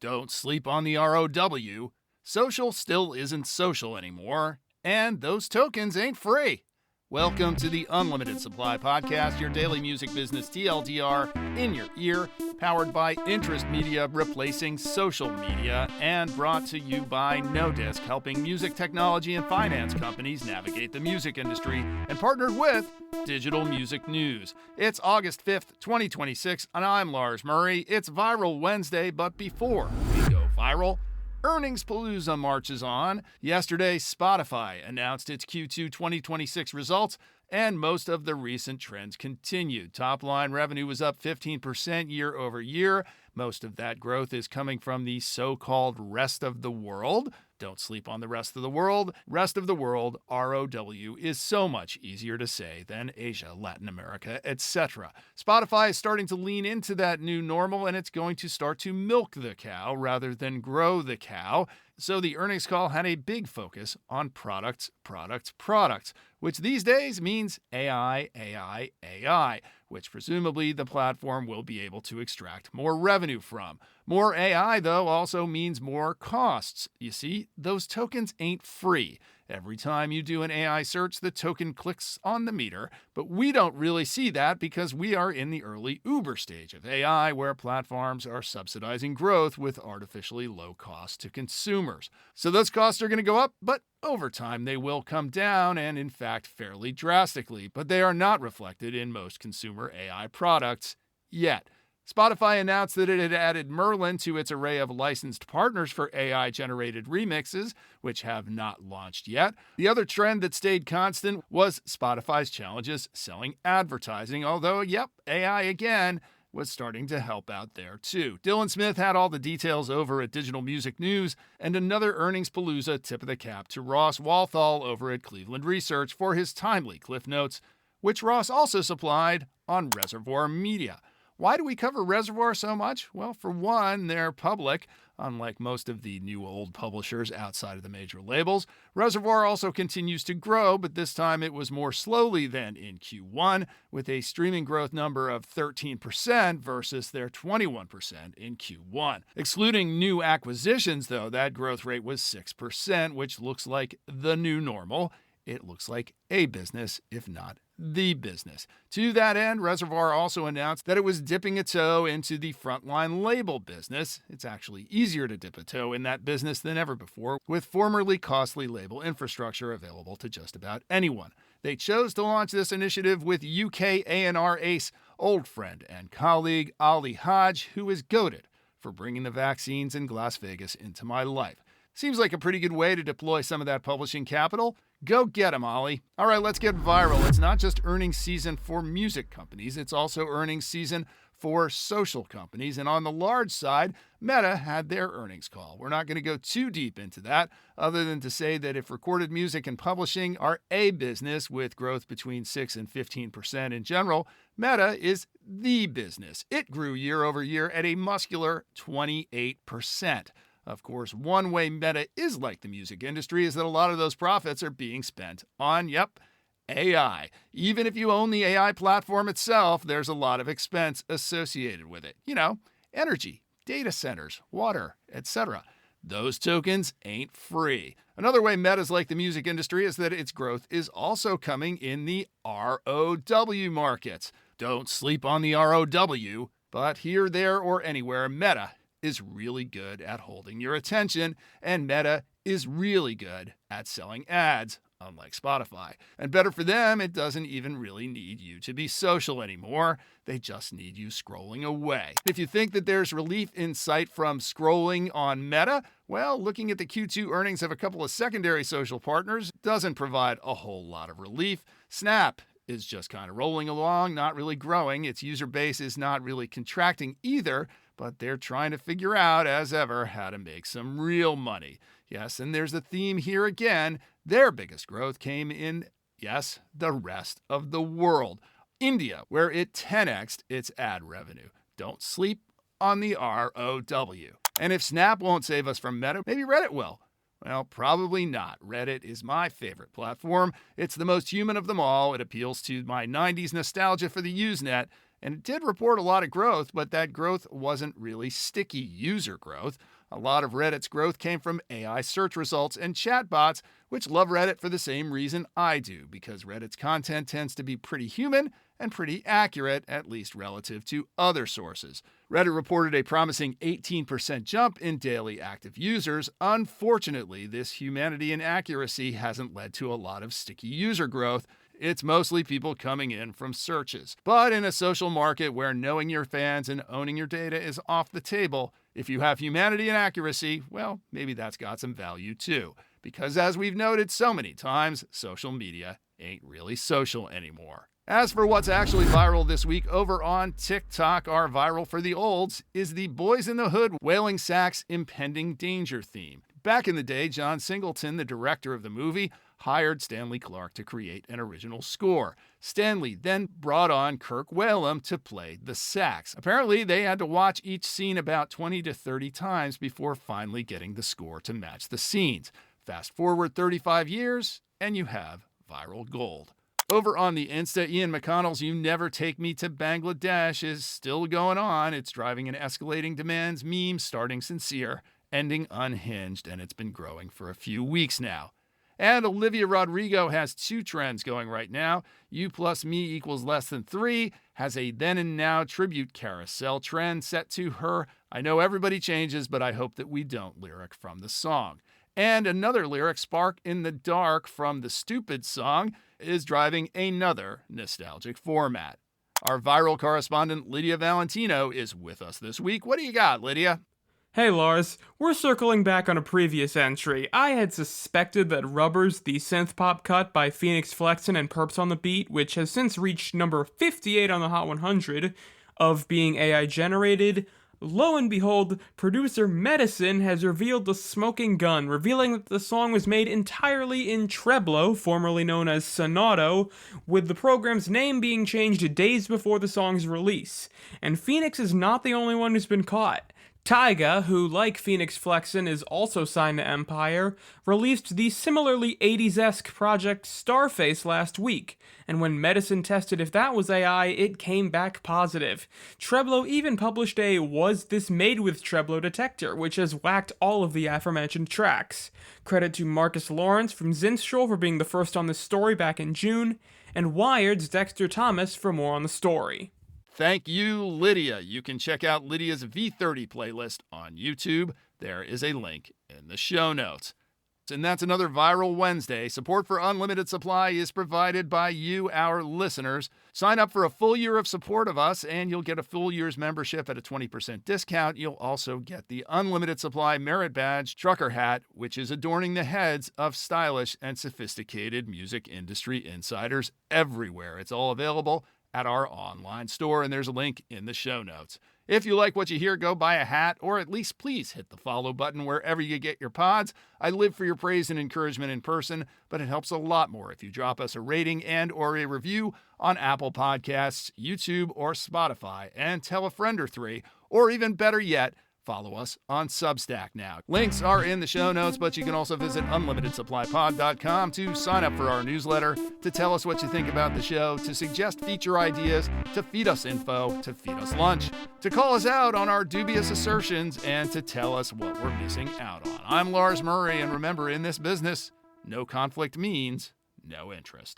Don't sleep on the ROW. Social still isn't social anymore, and those tokens ain't free. Welcome to the Unlimited Supply Podcast, your daily music business TLDR in your ear, powered by Interest Media, replacing social media, and brought to you by No Disc, helping music technology and finance companies navigate the music industry, and partnered with Digital Music News. It's August 5th, 2026, and I'm Lars Murray. It's Viral Wednesday, but before we go viral, Earnings Palooza marches on. Yesterday, Spotify announced its Q2 2026 results, and most of the recent trends continued. Top-line revenue was up 15% year over year. Most of that growth is coming from the so-called rest of the world. Don't sleep on the rest of the world. Rest of the world, ROW, is so much easier to say than Asia, Latin America, etc. Spotify is starting to lean into that new normal, and it's going to start to milk the cow rather than grow the cow. So the earnings call had a big focus on products, which these days means AI, which presumably the platform will be able to extract more revenue from. More AI, though, also means more costs. You see, those tokens ain't free. Every time you do an AI search, the token clicks on the meter, but we don't really see that because we are in the early Uber stage of AI, where platforms are subsidizing growth with artificially low costs to consumers. So those costs are going to go up, but over time they will come down, and in fact fairly drastically, but they are not reflected in most consumer AI products yet. Spotify announced that it had added Merlin to its array of licensed partners for AI-generated remixes, which have not launched yet. The other trend that stayed constant was Spotify's challenges selling advertising, although, AI again was starting to help out there too. Dylan Smith had all the details over at Digital Music News, and another Earnings Palooza tip of the cap to Ross Walthall over at Cleveland Research for his timely Cliff Notes, which Ross also supplied on Reservoir Media. Why do we cover Reservoir so much? Well, for one, they're public, unlike most of the new old publishers outside of the major labels. Reservoir also continues to grow, but this time it was more slowly than in Q1, with a streaming growth number of 13% versus their 21% in Q1. Excluding new acquisitions, though, that growth rate was 6%, which looks like the new normal. It looks like a business, if not the business. To that end, Reservoir also announced that it was dipping a toe into the frontline label business. It's actually easier to dip a toe in that business than ever before, with formerly costly label infrastructure available to just about anyone. They chose to launch this initiative with UK A&R ace, old friend and colleague Ali Hodge, who is goated for bringing the vaccines in Las Vegas into my life. Seems like a pretty good way to deploy some of that publishing capital. Go get 'em, Ollie. All right, let's get viral. It's not just earnings season for music companies. It's also earnings season for social companies. And on the large side, Meta had their earnings call. We're not going to go too deep into that, other than to say that if recorded music and publishing are a business with growth between 6 and 15% in general, Meta is the business. It grew year over year at a muscular 28%. Of course, one way Meta is like the music industry is that a lot of those profits are being spent on, AI. Even if you own the AI platform itself, there's a lot of expense associated with it. Energy, data centers, water, etc. Those tokens ain't free. Another way Meta's like the music industry is that its growth is also coming in the ROW markets. Don't sleep on the ROW, but here, there, or anywhere, Meta is really good at holding your attention, and Meta is really good at selling ads, unlike Spotify. And better for them, it doesn't even really need you to be social anymore. They just need you scrolling away. If you think that there's relief in sight from scrolling on Meta, well, looking at the Q2 earnings of a couple of secondary social partners doesn't provide a whole lot of relief. Snap is just kind of rolling along, not really growing. Its user base is not really contracting either, but they're trying to figure out, as ever, how to make some real money. Yes, and there's a theme here again. Their biggest growth came in, the rest of the world. India, where it 10x'd its ad revenue. Don't sleep on the ROW. And if Snap won't save us from Meta, maybe Reddit will. Well, probably not. Reddit is my favorite platform. It's the most human of them all. It appeals to my 90s nostalgia for the Usenet, and it did report a lot of growth, but that growth wasn't really sticky user growth. A lot of Reddit's growth came from AI search results and chatbots, which love Reddit for the same reason I do, because Reddit's content tends to be pretty human and pretty accurate, at least relative to other sources. Reddit reported a promising 18% jump in daily active users. Unfortunately, this humanity and accuracy hasn't led to a lot of sticky user growth. It's mostly people coming in from searches. But in a social market where knowing your fans and owning your data is off the table, if you have humanity and accuracy, well, maybe that's got some value too. Because as we've noted so many times, social media ain't really social anymore. As for what's actually viral this week over on TikTok, our viral for the olds is the Boys in the Hood wailing sax impending danger theme. Back in the day, John Singleton, the director of the movie, hired Stanley Clarke to create an original score. Stanley then brought on Kirk Whalum to play the sax. Apparently, they had to watch each scene about 20 to 30 times before finally getting the score to match the scenes. Fast forward 35 years, and you have viral gold. Over on the Insta, Ian McConnell's You Never Take Me to Bangladesh is still going on. It's driving an escalating demands meme starting sincere, ending unhinged, and it's been growing for a few weeks now. And Olivia Rodrigo has two trends going right now. You plus me equals less than 3 has a then and now tribute carousel trend set to her I know everybody changes, but I hope that we don't lyric from the song. And another lyric, Spark in the Dark from the Stupid song, is driving another nostalgic format. Our viral correspondent Lydia Valentino is with us this week. What do you got, Lydia? Hey Lars, we're circling back on a previous entry. I had suspected that Rubber's the synth pop cut by Phoenix Flexen and Perps on the Beat, which has since reached number 58 on the Hot 100, of being AI generated. Lo and behold, producer Medicine has revealed the smoking gun, revealing that the song was made entirely in Treblo, formerly known as Sonato, with the program's name being changed days before the song's release. And Phoenix is not the only one who's been caught. Tyga, who, like Phoenix Flexen, is also signed to Empire, released the similarly 80s-esque project Starface last week, and when Medicine tested if that was AI, it came back positive. Treblo even published a Was This Made With Treblo detector, which has whacked all of the aforementioned tracks. Credit to Marcus Lawrence from Zinstrel for being the first on this story back in June, and Wired's Dexter Thomas for more on the story. Thank you, Lydia. You can check out Lydia's V30 playlist on YouTube. There is a link in the show notes. And that's another Viral Wednesday. Support for Unlimited Supply is provided by you, our listeners. Sign up for a full year of support of us, and you'll get a full year's membership at a 20% discount. You'll also get the Unlimited Supply Merit Badge trucker hat, which is adorning the heads of stylish and sophisticated music industry insiders everywhere. It's all available at our online store, and there's a link in the show notes. If you like what you hear, go buy a hat, or at least please hit the follow button wherever you get your pods. I live for your praise and encouragement in person, but it helps a lot more if you drop us a rating and or a review on Apple Podcasts, YouTube, or Spotify, and tell a friend or three, or even better yet, follow us on Substack now. Links are in the show notes, but you can also visit unlimitedsupplypod.com to sign up for our newsletter, to tell us what you think about the show, to suggest feature ideas, to feed us info, to feed us lunch, to call us out on our dubious assertions, and to tell us what we're missing out on. I'm Lars Murray, and remember, in this business, no conflict means no interest.